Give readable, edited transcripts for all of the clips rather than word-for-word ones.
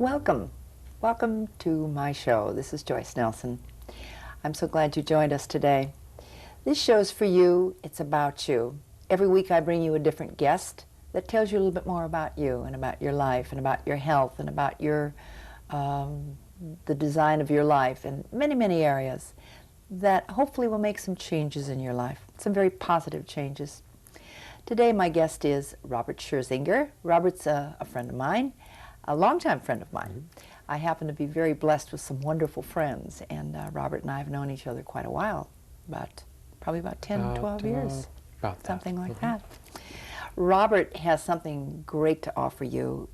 welcome. Welcome to my show. This is Joyce Nelson. I'm so glad you joined us today. This show's for you. It's about you. Every week I bring you a different guest that tells you a little bit more about you and about your life and about your health and about your the design of your life and many, many areas that hopefully will make some changes in your life, some very positive changes. Today my guest is Robert Scherzinger. Robert's a friend of mine, a longtime friend of mine. I happen to be very blessed with some wonderful friends, and Robert and I have known each other quite a while, probably about 10, 12 years, about that. Something like that. Robert has something great to offer you.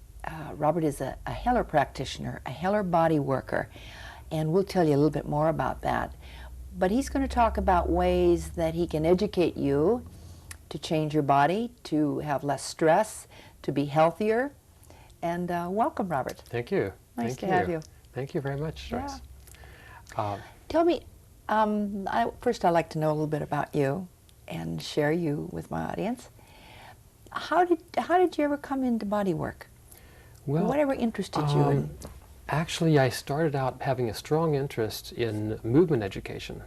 Robert is a Heller practitioner, a Heller body worker, and we'll tell you a little bit more about that. But he's going to talk about ways that he can educate you to change your body, to have less stress, to be healthier. And welcome, Robert. Thank you. Nice to have you. Thank you very much, Joyce. Yeah. Tell me, first I'd like to know a little bit about you and share you with my audience. How did you ever come into body work? Well, whatever interested you in? Actually, I started out having a strong interest in movement education,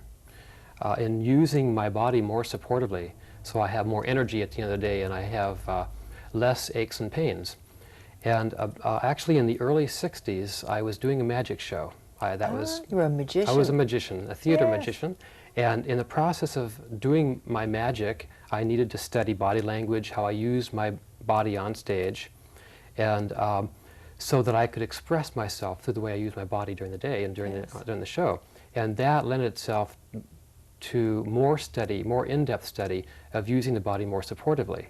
in using my body more supportively, so I have more energy at the end of the day and I have less aches and pains. And actually in the early 60s, I was doing a magic show. You were a magician. I was a magician, a theater magician. And in the process of doing my magic, I needed to study body language, how I used my body on stage, and so that I could express myself through the way I use my body during the day and during the show. And that lent itself to more study, more in-depth study of using the body more supportively.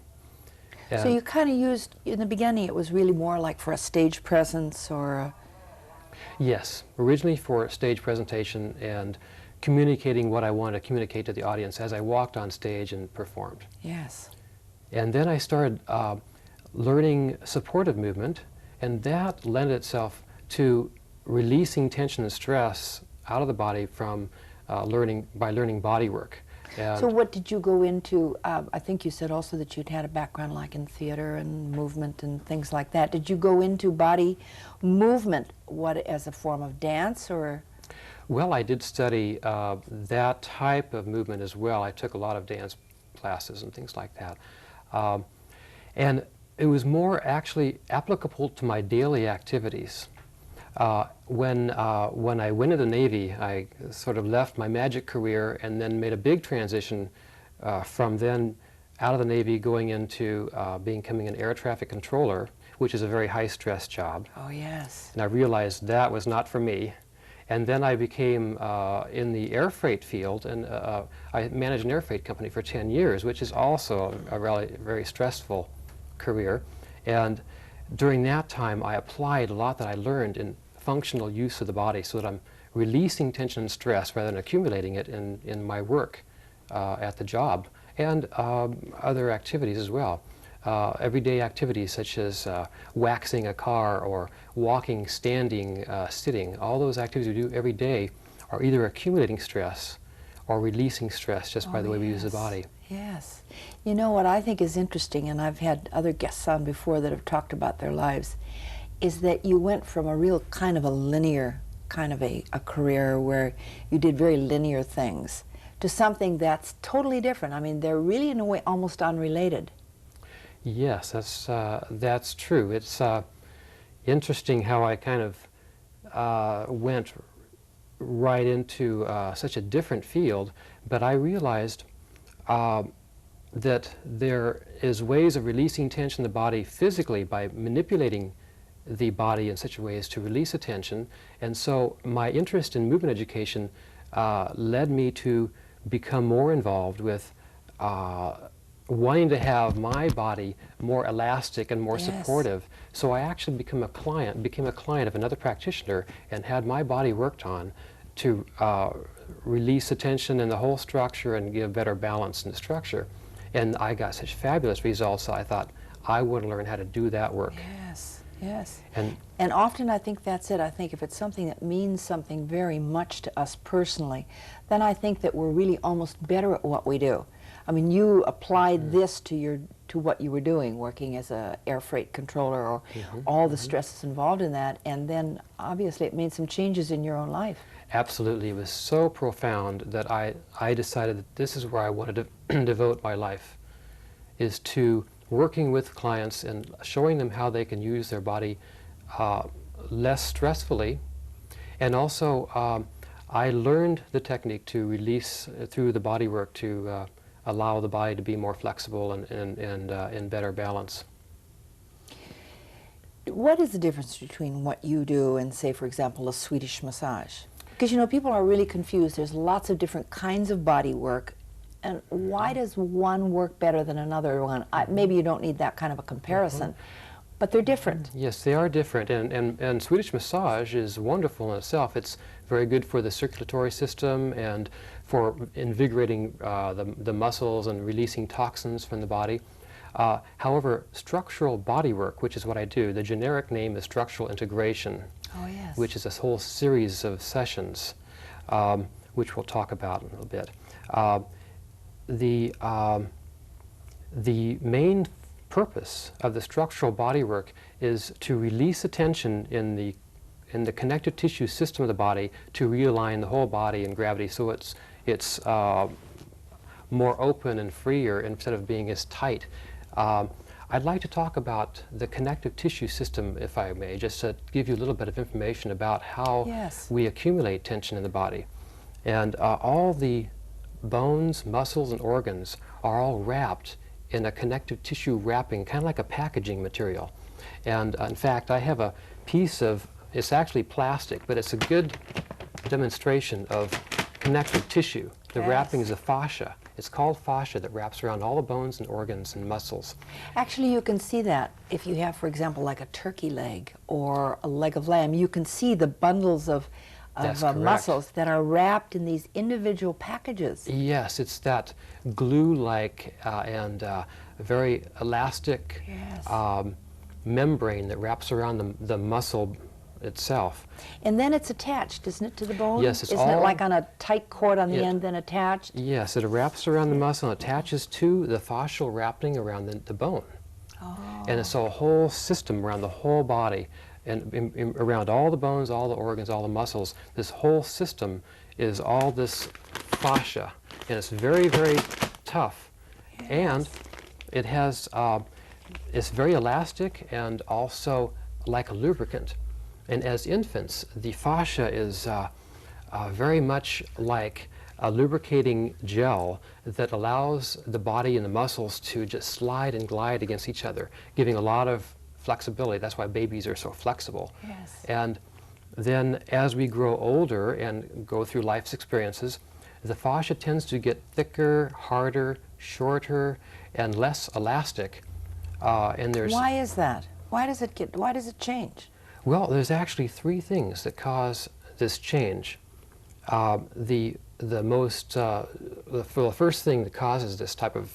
And so you kind of used, in the beginning, it was really more like for a stage presence or Yes, originally for stage presentation and communicating what I wanted to communicate to the audience as I walked on stage and performed. Yes. And then I started learning supportive movement, and that lent itself to releasing tension and stress out of the body from learning body work. And So what did you go into? I think you said also that you'd had a background like in theater and movement and things like that. Did you go into body movement as a form of dance or? Well, I did study that type of movement as well. I took a lot of dance classes and things like that. And it was more actually applicable to my daily activities. When I went into the Navy, I sort of left my magic career and then made a big transition from then out of the Navy going into becoming an air traffic controller, which is a very high-stress job. Oh, yes. And I realized that was not for me. And then I became in the air freight field, and I managed an air freight company for 10 years, which is also a really very stressful career. And during that time, I applied a lot that I learned in functional use of the body so that I'm releasing tension and stress rather than accumulating it in my work at the job and other activities as well. Everyday activities such as waxing a car or walking, standing, sitting, all those activities we do every day are either accumulating stress or releasing stress just by the way we use the body. Yes. You know what I think is interesting, and I've had other guests on before that have talked about their lives, is that you went from a real kind of a linear kind of a career where you did very linear things to something that's totally different. I mean, they're really in a way almost unrelated. Yes, that's true. It's interesting how I kind of went right into such a different field, but I realized that there is ways of releasing tension in the body physically by manipulating the body in such a way as to release the tension. And so my interest in movement education led me to become more involved with wanting to have my body more elastic and more supportive. So I actually became a client of another practitioner and had my body worked on to release the tension in the whole structure and give better balance in the structure. And I got such fabulous results, so I thought I would learn how to do that work. Yes, yes. And often I think that's it. I think if it's something that means something very much to us personally, then I think that we're really almost better at what we do. I mean, you applied this to your to what you were doing, working as a air freight controller, or all the stresses involved in that, and then obviously it made some changes in your own life. Absolutely. It was so profound that I decided that this is where I wanted to devote my life, is to working with clients and showing them how they can use their body less stressfully. And also, I learned the technique to release through the body work to allow the body to be more flexible and in better balance. What is the difference between what you do and, say, for example, a Swedish massage? Because, you know, people are really confused. There's lots of different kinds of body work. And why does one work better than another one? Maybe you don't need that kind of a comparison, but they're different. Yes, they are different. And Swedish massage is wonderful in itself. It's very good for the circulatory system and for invigorating the muscles and releasing toxins from the body. However, structural body work, which is what I do, the generic name is structural integration, which is this whole series of sessions, which we'll talk about in a little bit. The main purpose of the structural body work is to release the tension in the connective tissue system of the body to realign the whole body in gravity, so it's more open and freer instead of being as tight. I'd like to talk about the connective tissue system, if I may, just to give you a little bit of information about how we accumulate tension in the body. And all the bones, muscles, and organs are all wrapped in a connective tissue wrapping, kind of like a packaging material. And in fact, I have a piece of, it's actually plastic, but it's a good demonstration of connective tissue. The wrapping is a fascia. It's called fascia that wraps around all the bones and organs and muscles. Actually, you can see that if you have, for example, like a turkey leg or a leg of lamb. You can see the bundles of muscles that are wrapped in these individual packages. Yes, it's that glue-like and very elastic membrane that wraps around the muscle itself. And then it's attached, isn't it, to the bone? Yes, it's Isn't it like on a tight cord on the end, then attached? Yes, it wraps around the muscle and attaches to the fascial wrapping around the bone. And it's a whole system around the whole body, and around all the bones, all the organs, all the muscles. This whole system is all this fascia, and it's very, very tough. And it has, it's very elastic and also like a lubricant. And as infants, the fascia is very much like a lubricating gel that allows the body and the muscles to just slide and glide against each other, giving a lot of flexibility. That's why babies are so flexible. And then as we grow older and go through life's experiences, the fascia tends to get thicker, harder, shorter, and less elastic. And there's Why is that? Why does it change? Well, there's actually three things that cause this change. The first thing that causes this type of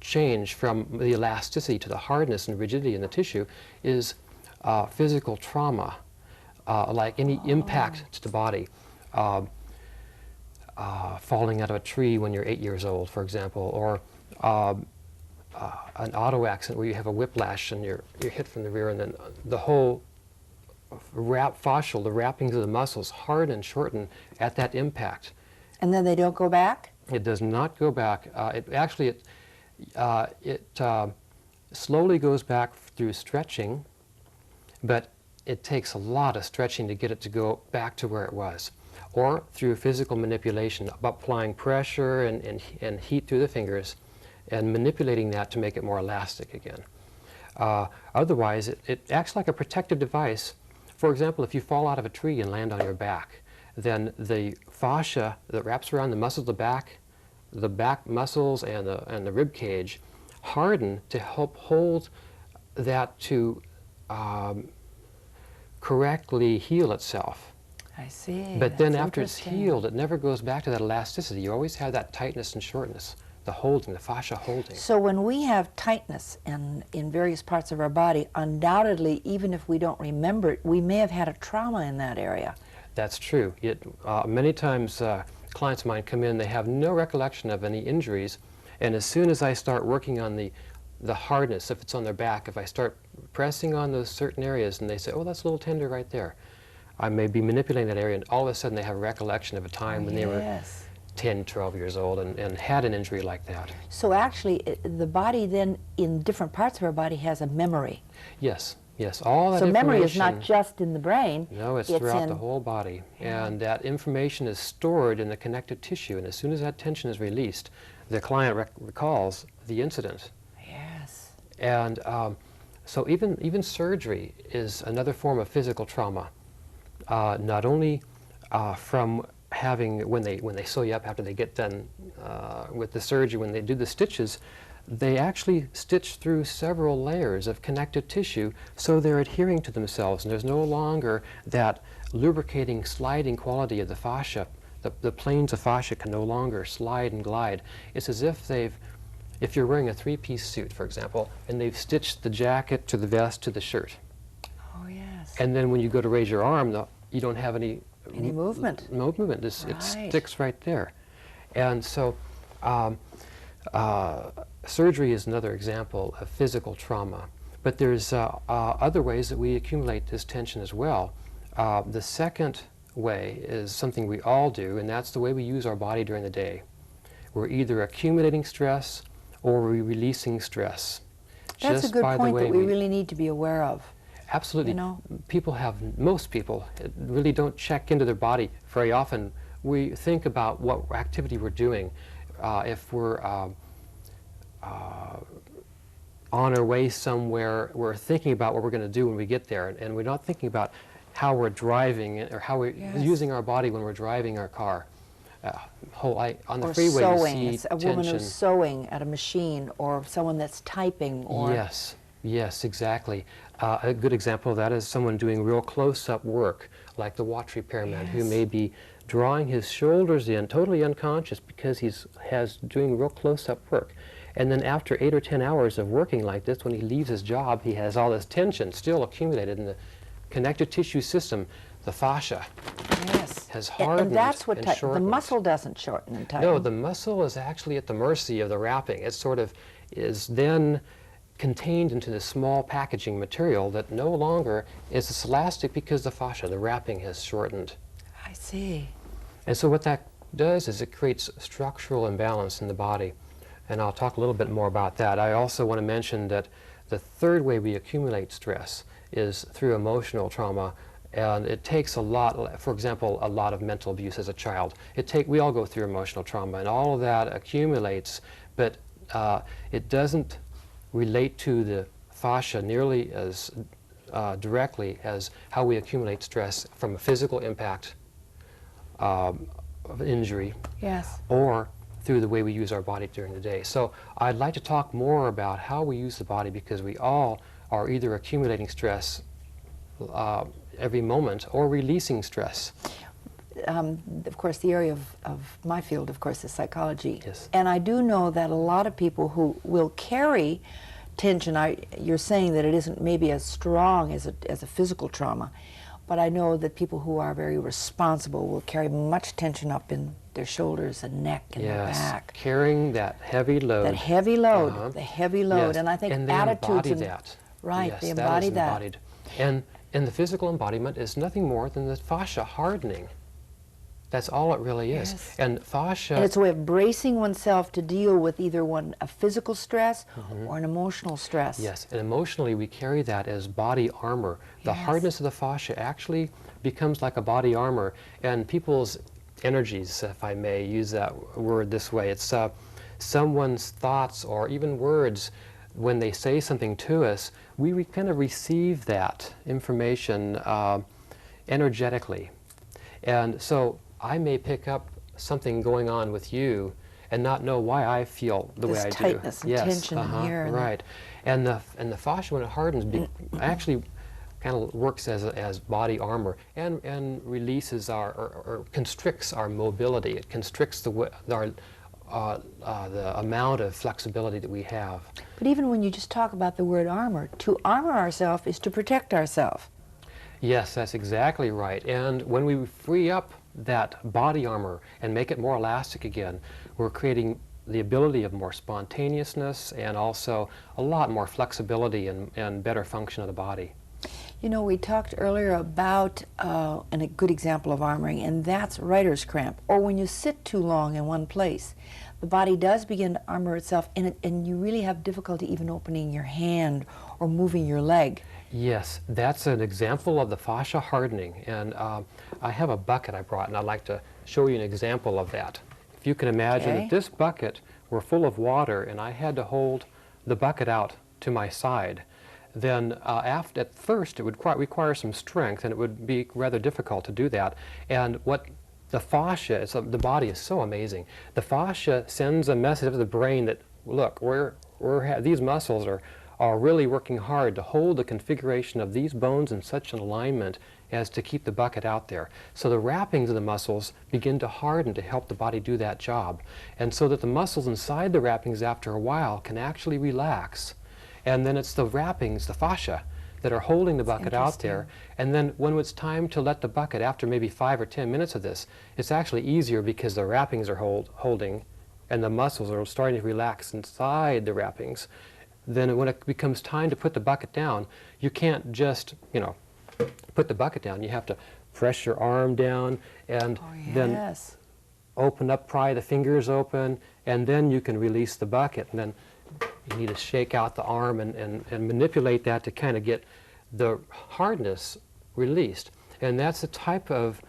change from the elasticity to the hardness and rigidity in the tissue is physical trauma, like any impact to the body. Falling out of a tree when you're 8 years old, for example, or an auto accident where you have a whiplash and you're hit from the rear, and then the whole fascial, the wrappings of the muscles, harden and shorten at that impact. And then they don't go back? It does not go back. It slowly goes back through stretching, but it takes a lot of stretching to get it to go back to where it was. Or through physical manipulation, applying pressure and heat through the fingers and manipulating that to make it more elastic again. Otherwise, it acts like a protective device. For example, if you fall out of a tree and land on your back, then the fascia that wraps around the muscles of the back muscles and the rib cage harden to help hold that to correctly heal itself. I see. But then after it's healed, it never goes back to that elasticity. You always have that tightness and shortness, the holding, the fascia holding. So when we have tightness in various parts of our body, undoubtedly, even if we don't remember it, we may have had a trauma in that area. That's true. Many times clients of mine come in, they have no recollection of any injuries, and as soon as I start working on the the hardness, if it's on their back, if I start pressing on those certain areas and they say, oh, that's a little tender right there, I may be manipulating that area, and all of a sudden they have a recollection of a time when they were Yes. 10, 12 years old and had an injury like that. So actually, the body then, in different parts of our body, has a memory. Yes, yes, all that So memory is information- not just in the brain. No, it's throughout the whole body. And that information is stored in the connective tissue, and as soon as that tension is released, the client recalls the incident. Yes. And so even surgery is another form of physical trauma. Not only from having, when they sew you up after they get done with the surgery, when they do the stitches, they actually stitch through several layers of connective tissue, so they're adhering to themselves, and there's no longer that lubricating, sliding quality of the fascia. The planes of fascia can no longer slide and glide. It's as if if you're wearing a three-piece suit, for example, and they've stitched the jacket to the vest to the shirt. Oh, yes. And then when you go to raise your arm, you don't have any movement. No movement. It Right. sticks right there. And so surgery is another example of physical trauma. But there's other ways that we accumulate this tension as well. The second way is something we all do, and that's the way we use our body during the day. We're either accumulating stress or we're releasing stress. That's a good point that we really need to be aware of. Absolutely. You know? Most people really don't check into their body very often. We think about what activity we're doing. If we're on our way somewhere, we're thinking about what we're going to do when we get there, and we're not thinking about how we're driving or how we're Yes. using our body when we're driving our car. On the Or freeway, sewing. you It's see a woman tension. who's sewing at a machine, or someone that's typing, or Yes, yes, exactly. A good example of that is someone doing real close-up work, like the watch repairman, who Yes. may be drawing his shoulders in, totally unconscious, because he's doing real close-up work. And then after 8 or 10 hours of working like this, when he leaves his job, he has all this tension still accumulated in the connective tissue system. The fascia yes, has And hardened that's what and the shortened. muscle doesn't shorten and tighten. No, the muscle is actually at the mercy of the wrapping. It sort of is then contained into this small packaging material that no longer is as elastic because the fascia, the wrapping, has shortened. I see. And so what that does is it creates structural imbalance in the body. And I'll talk a little bit more about that. I also want to mention that the third way we accumulate stress is through emotional trauma. And it takes a lot, for example, a lot of mental abuse as a child. We all go through emotional trauma, and all of that accumulates, but it doesn't relate to the fascia nearly as directly as how we accumulate stress from a physical impact of injury, Yes. or through the way we use our body during the day. So I'd like to talk more about how we use the body, because we all are either accumulating stress every moment or releasing stress. Of course, the area of my field, of course, is psychology. Yes. And I do know that a lot of people who will carry tension, you're saying that it isn't maybe as strong as a physical trauma, but I know that people who are very responsible will carry much tension up in their shoulders and neck and their back. Carrying that heavy load. That heavy load, the heavy load. Yes. And I think and they attitudes embody that. Right, Yes, they embody that. Embodied. And the physical embodiment is nothing more than the fascia hardening. That's all it really is. Yes. And fascia... And it's a way of bracing oneself to deal with either a physical stress or an emotional stress. Yes, and emotionally we carry that as body armor. The Yes. hardness of the fascia actually becomes like a body armor, and people's energies, if I may use that word this way, it's someone's thoughts or even words. When they say something to us, we kind of receive that information energetically. And so I may pick up something going on with you and not know why I feel the way I do. This tightness and tension in here. And right. And the fascia, when it hardens, actually kind of works as body armor and releases or constricts our mobility. It constricts the amount of flexibility that we have. But even when you just talk about the word armor, to armor ourselves is to protect ourselves. Yes, that's exactly right. And when we free up that body armor and make it more elastic again, we're creating the ability of more spontaneousness and also a lot more flexibility and better function of the body. You know, we talked earlier about and a good example of armoring, and that's writer's cramp, or when you sit too long in one place. The body does begin to armor itself, and you really have difficulty even opening your hand or moving your leg. Yes, that's an example of the fascia hardening. And I have a bucket I brought, and I'd like to show you an example of that. If you can imagine Okay. that this bucket were full of water, and I had to hold the bucket out to my side, then at first it would require some strength, and it would be rather difficult to do that. And what the fascia, the body is so amazing. The fascia sends a message to the brain that, look, these muscles are really working hard to hold the configuration of these bones in such an alignment as to keep the bucket out there. So the wrappings of the muscles begin to harden to help the body do that job. And so that the muscles inside the wrappings after a while can actually relax. And then it's the wrappings, the fascia, that are holding the bucket out there. And then when it's time to let the bucket, after maybe 5 or 10 minutes of this, it's actually easier because the wrappings are holding and the muscles are starting to relax inside the wrappings. Then when it becomes time to put the bucket down, you can't just, put the bucket down. You have to press your arm down and then open up, pry the fingers open, and then you can release the bucket. And then you need to shake out the arm and manipulate that to kind of get the hardness released. And that's the type of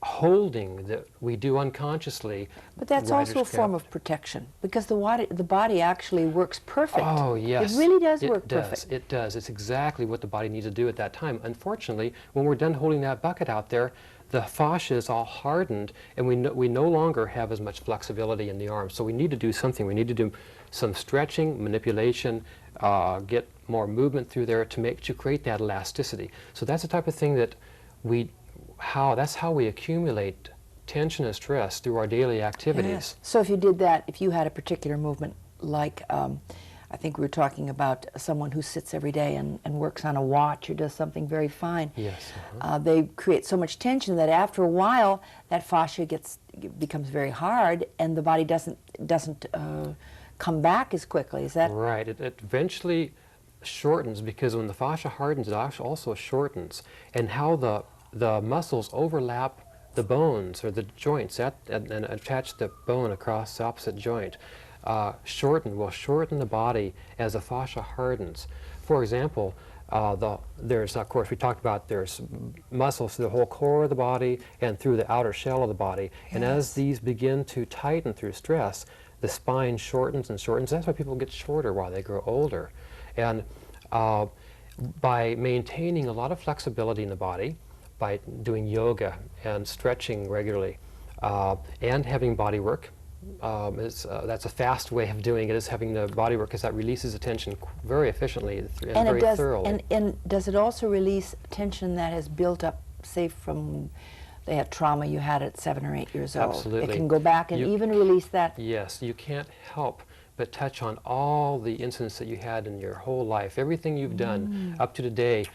holding that we do unconsciously. But that's also a form of protection, because the body actually works perfect. Oh, yes. It really does work perfect. It does. It's exactly what the body needs to do at that time. Unfortunately, when we're done holding that bucket out there, the fascia is all hardened, and we no longer have as much flexibility in the arm. So we need to do something. We need to do some stretching, manipulation, get more movement through there to create that elasticity. So that's the type of thing that that's how we accumulate tension and stress through our daily activities. Yes. So if you did that, if you had a particular movement, like I think we were talking about someone who sits every day and works on a watch or does something very fine. Yes. They create so much tension that after a while, that fascia becomes very hard, and the body doesn't come back as quickly. Is that right? It eventually shortens, because when the fascia hardens, it actually also shortens. And how the muscles overlap the bones or the joints and attach the bone across the opposite joint will shorten the body as the fascia hardens. For example, there's, of course, we talked about there's muscles through the whole core of the body and through the outer shell of the body. Yes. And as these begin to tighten through stress, the spine shortens and shortens. That's why people get shorter while they grow older. And by maintaining a lot of flexibility in the body, by doing yoga and stretching regularly, and having body work, that's a fast way of doing it, is having the body work, because that releases the tension very efficiently and very thoroughly. And does it also release tension that has built up, say, from that trauma you had at 7 or 8 years old? Absolutely. It can go back and even release that? Yes, you can't help but touch on all the incidents that you had in your whole life. Everything you've done up to today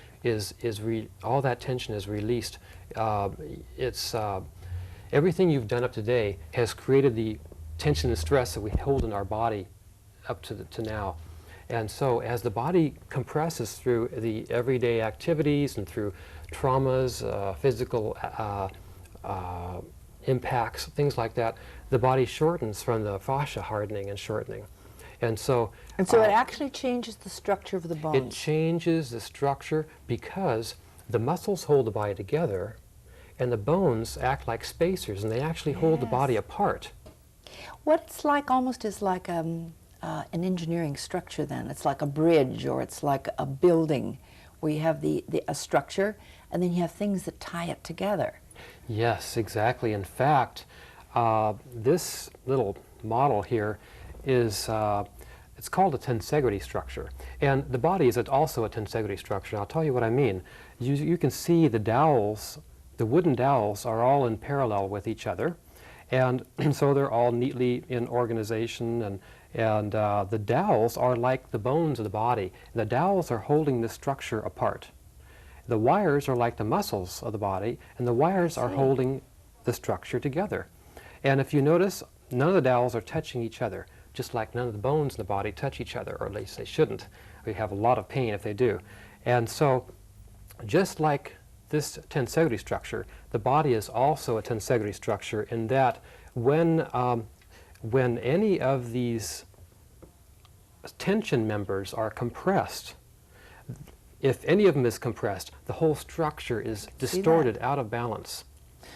all that tension is released. Everything you've done up to today has created the tension and stress that we hold in our body up to now. And so as the body compresses through the everyday activities and through traumas, physical impacts, things like that, the body shortens from the fascia hardening and shortening. And so it actually changes the structure of the bones. It changes the structure because the muscles hold the body together, and the bones act like spacers, and they actually hold the body apart. What it's like almost is like an engineering structure then. It's like a bridge, or it's like a building where you have a structure, and then you have things that tie it together. Yes, exactly. In fact, this little model here is it's called a tensegrity structure, and the body is also a tensegrity structure. And I'll tell you what I mean. You can see the dowels, the wooden dowels, are all in parallel with each other, and so they're all neatly in organization. And the dowels are like the bones of the body. The dowels are holding the structure apart. The wires are like the muscles of the body, and the wires are holding the structure together. And if you notice, none of the dowels are touching each other, just like none of the bones in the body touch each other, or at least they shouldn't. We have a lot of pain if they do. And so, just like this tensegrity structure, the body is also a tensegrity structure in that when any of these tension members are compressed, if any of them is compressed, the whole structure is distorted, out of balance.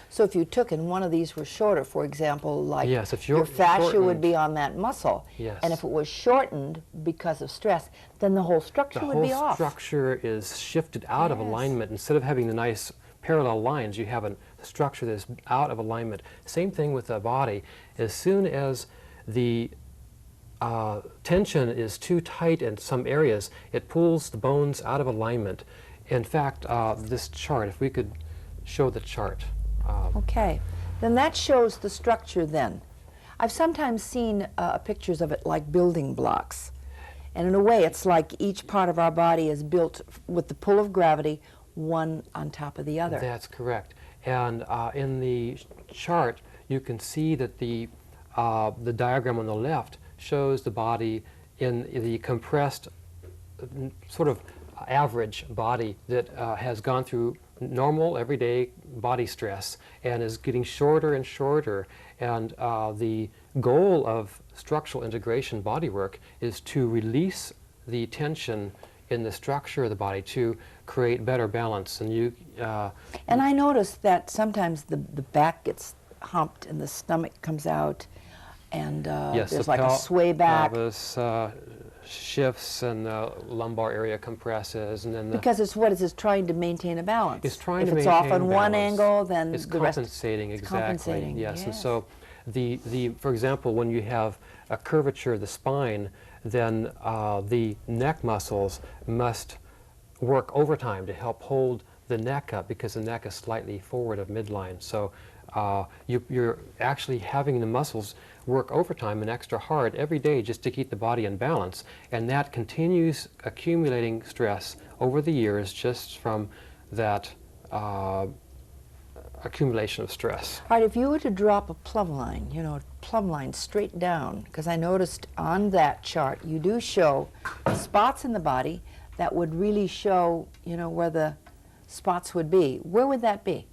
So if you took and one of these were shorter, for example, like Yes, if your fascia shortened, would be on that muscle, yes, and if it was shortened because of stress, then the whole structure would be the whole off. structure is shifted out of Yes. alignment. Instead of having the nice parallel lines, you have a structure that's out of alignment. Same thing with the body. As soon as the tension is too tight in some areas, it pulls the bones out of alignment. In fact, this chart, if we could show the chart. Okay, then that shows the structure then. I've sometimes seen pictures of it like building blocks. And in a way, it's like each part of our body is built with the pull of gravity, one on top of the other. That's correct. And in the chart, you can see that the diagram on the left shows the body in the compressed, sort of average body that has gone through normal, everyday body stress and is getting shorter and shorter. And the goal of structural integration body work is to release the tension in the structure of the body to create better balance. And and I noticed that sometimes the back gets humped and the stomach comes out, and yes, there's like a sway back. Pelvis shifts and the lumbar area compresses, and then because it's what it's trying to maintain a balance. It's trying if to it's maintain off on one balance. angle, then it's the rest compensating it's exactly. compensating. Yes, and so for example, when you have a curvature of the spine, then the neck muscles must work overtime to help hold the neck up because the neck is slightly forward of midline. So you're actually having the muscles work overtime and extra hard every day just to keep the body in balance, and that continues accumulating stress over the years just from that accumulation of stress. All right, if you were to drop a plumb line, plumb line straight down, because I noticed on that chart you do show spots in the body that would really show, where the spots would be. Where would that be?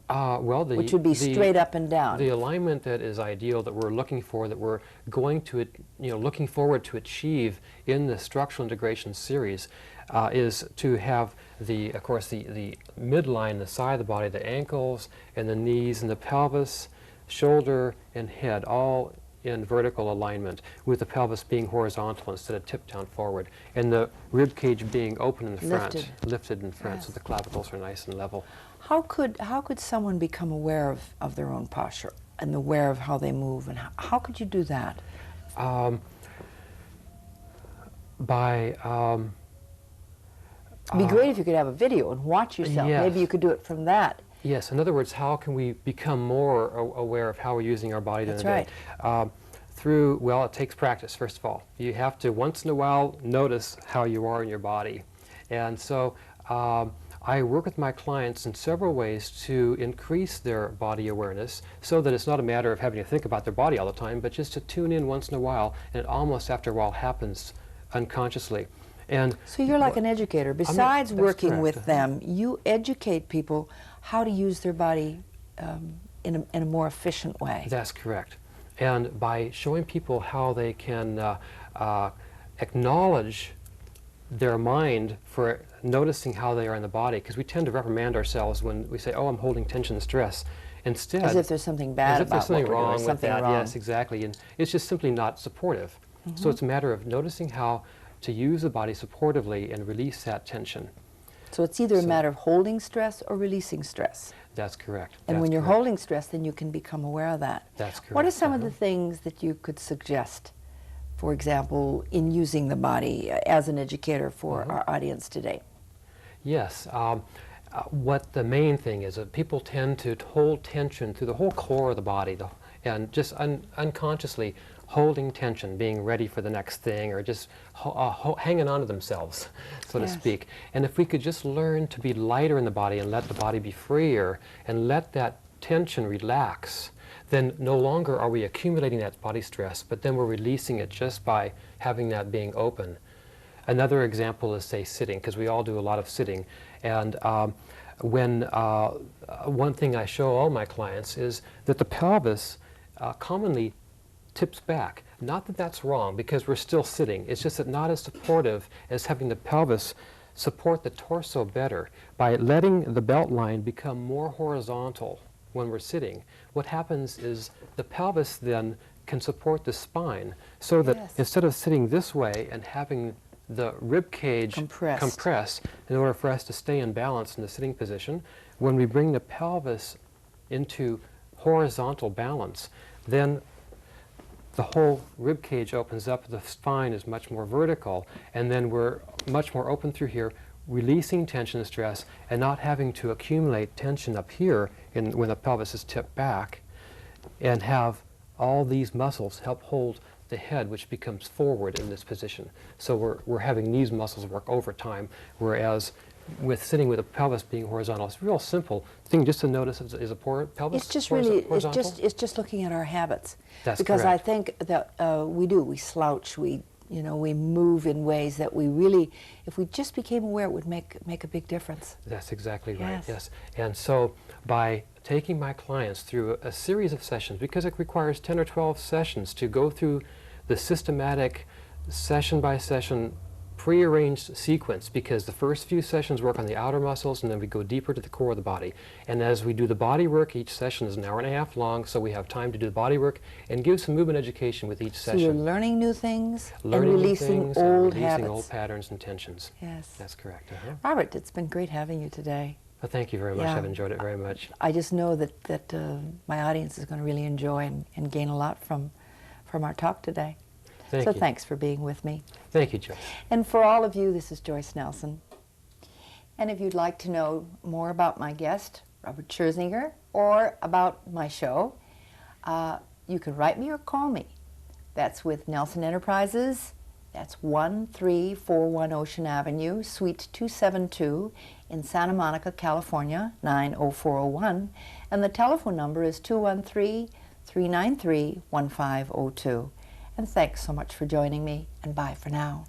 Which would be straight up and down. The alignment that is ideal, that we're looking for, that we're going to, looking forward to achieve in the structural integration series, is to have of course, the midline, the side of the body, the ankles and the knees and the pelvis, shoulder and head, all in vertical alignment, with the pelvis being horizontal instead of tipped down forward, and the rib cage being open in the front, lifted in front, yes. so the clavicles are nice and level. How could someone become aware of their own posture and aware of how they move, and how could you do that? It'd be great if you could have a video and watch yourself. Yes. Maybe you could do it from that. Yes, in other words, how can we become more aware of how we're using our body during the day? Right. It takes practice, first of all. You have to, once in a while, notice how you are in your body. And so I work with my clients in several ways to increase their body awareness so that it's not a matter of having to think about their body all the time, but just to tune in once in a while, and it almost after a while happens unconsciously. And so you're like an educator. Besides working with correct. them, you educate people how to use their body in a more efficient way. That's correct. And by showing people how they can acknowledge their mind for noticing how they are in the body, because we tend to reprimand ourselves when we say, oh, I'm holding tension and stress. Instead, as if there's something bad as if there's about something what we're wrong doing, with that. wrong. Yes, exactly. And it's just simply not supportive. Mm-hmm. So it's a matter of noticing how to use the body supportively and release that tension. So it's either a matter of holding stress or releasing stress. That's correct. And when you're holding stress, then you can become aware of that. That's correct. What are some of the things that you could suggest, for example, in using the body as an educator for our audience today? Yes. What the main thing is that people tend to hold tension through the whole core of the body, and just unconsciously holding tension, being ready for the next thing, or just hanging on to themselves, so to speak. And if we could just learn to be lighter in the body and let the body be freer and let that tension relax, then no longer are we accumulating that body stress, but then we're releasing it just by having that being open. Another example is, say, sitting, because we all do a lot of sitting. And one thing I show all my clients is that the pelvis commonly tips back. Not that that's wrong, because we're still sitting. It's just that not as supportive as having the pelvis support the torso better. By letting the belt line become more horizontal when we're sitting, what happens is the pelvis then can support the spine, so that instead of sitting this way and having the rib cage compress in order for us to stay in balance in the sitting position, when we bring the pelvis into horizontal balance, then the whole rib cage opens up, the spine is much more vertical, and then we're much more open through here, releasing tension and stress and not having to accumulate tension up here when the pelvis is tipped back, and have all these muscles help hold the head, which becomes forward in this position. So we're having these muscles work overtime, whereas with sitting with the pelvis being horizontal, it's a real simple thing just to notice. Is a pelvis It's just horizontal? it's just looking at our habits. That's because correct. I think that we slouch, we move in ways that we really, if we just became aware, it would make a big difference. That's exactly right, Yes. yes. And so by taking my clients through a series of sessions, because it requires 10 or 12 sessions to go through the systematic, session by session, prearranged sequence, because the first few sessions work on the outer muscles and then we go deeper to the core of the body. And as we do the body work, each session is an hour and a half long, so we have time to do the body work and give some movement education with each session. So you're learning new things Learning and new releasing things old and releasing habits. old patterns and tensions. Yes. That's correct. Robert, it's been great having you today. Well, thank you very much. Yeah. I've enjoyed it very much. I just know that my audience is going to really enjoy and gain a lot from our talk today. Thank So you. thanks for being with me. Thank you, Joyce. And for all of you, this is Joyce Nelson. And if you'd like to know more about my guest, Robert Scherzinger, or about my show, you can write me or call me. That's with Nelson Enterprises. That's 1341 Ocean Avenue, Suite 272 in Santa Monica, California, 90401. And the telephone number is 213-393-1502. And thanks so much for joining me, and bye for now.